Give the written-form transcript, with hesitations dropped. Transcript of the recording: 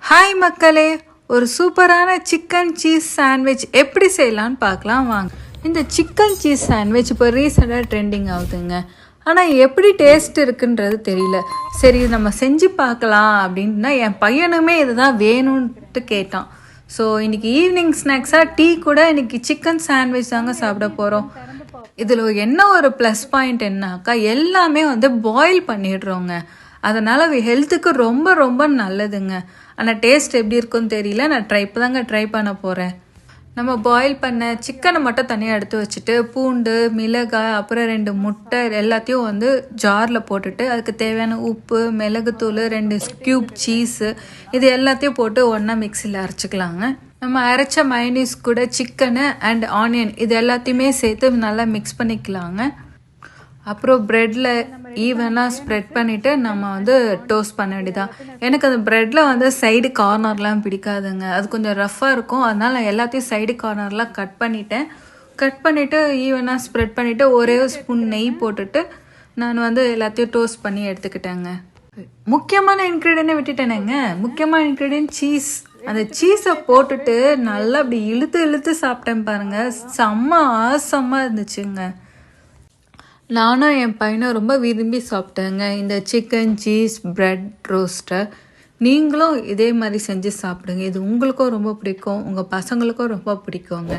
Hi மக்களே, ஒரு சூப்பரான சிக்கன் சீஸ் சாண்ட்விச் எப்படி செய்யலான்னு பார்க்கலாம் வாங்க. இந்த சிக்கன் சீஸ் சாண்ட்விச் இப்போ ரீசெண்டாக ட்ரெண்டிங் ஆகுதுங்க. ஆனால் எப்படி டேஸ்ட் இருக்குன்றது தெரியல. சரி நம்ம செஞ்சு பார்க்கலாம் அப்படின்னா என் பையனுமே இதுதான் வேணும்ன்ட்டு கேட்டான். ஸோ இன்றைக்கி ஈவினிங் ஸ்நாக்ஸாக டீ கூட இன்றைக்கி சிக்கன் சாண்ட்விச் தாங்க சாப்பிட போகிறோம். இதில் என்ன ஒரு ப்ளஸ் பாயிண்ட் என்னாக்கா, எல்லாமே பாயில் பண்ணிடுறோங்க. அதனால் ஹெல்த்துக்கு ரொம்ப ரொம்ப நல்லதுங்க. ஆனால் டேஸ்ட் எப்படி இருக்குன்னு தெரியல. நான் ட்ரை பண்ண போகிறேன். நம்ம பாயில் பண்ண சிக்கனை மட்டும் தனியாக எடுத்து வச்சுட்டு பூண்டு, மிளகாய், அப்புறம் 2 முட்டை எல்லாத்தையும் ஜாரில் போட்டுட்டு அதுக்கு தேவையான உப்பு, மிளகுத்தூள், 2 ஸ்கியூப் சீஸு இது எல்லாத்தையும் போட்டு ஒன்றா மிக்சியில் அரைச்சிக்கலாங்க. நம்ம அரைச்ச மயோனீஸ் கூட சிக்கனு அண்ட் ஆனியன் இது எல்லாத்தையுமே சேர்த்து நல்லா மிக்ஸ் பண்ணிக்கலாங்க. அப்புறம் ப்ரெட்டில் ஈவனாக ஸ்ப்ரெட் பண்ணிவிட்டு நம்ம டோஸ்ட் பண்ண வேண்டியதான். எனக்கு அந்த ப்ரெட்டில் சைடு கார்னர்லாம் பிடிக்காதுங்க. அது கொஞ்சம் ரஃப்பாக இருக்கும். அதனால் நான் எல்லாத்தையும் சைடு கார்னர்லாம் கட் பண்ணிவிட்டு ஈவனாக ஸ்ப்ரெட் பண்ணிவிட்டு ஒரே ஒரு ஸ்பூன் நெய் போட்டுட்டு நான் எல்லாத்தையும் டோஸ்ட் பண்ணி எடுத்துக்கிட்டேங்க. முக்கியமான இன்க்ரீடியன்ட்டை விட்டுட்டேனேங்க. முக்கியமான இன்க்ரீடியன்ட் சீஸ். அந்த சீஸை போட்டுட்டு நல்லா அப்படி இழுத்து சாப்பிட்டேன் பாருங்கள். செம்ம ஆசமாக இருந்துச்சுங்க. நானும் என் பையனும் ரொம்ப விரும்பி சாப்பிட்டேங்க இந்த சிக்கன் சீஸ் பிரெட் ரோஸ்ட்டை. நீங்களும் இதே மாதிரி செஞ்சு சாப்பிடுங்க. இது உங்களுக்கும் ரொம்ப பிடிக்கும், உங்கள் பசங்களுக்கும் ரொம்ப பிடிக்குங்க.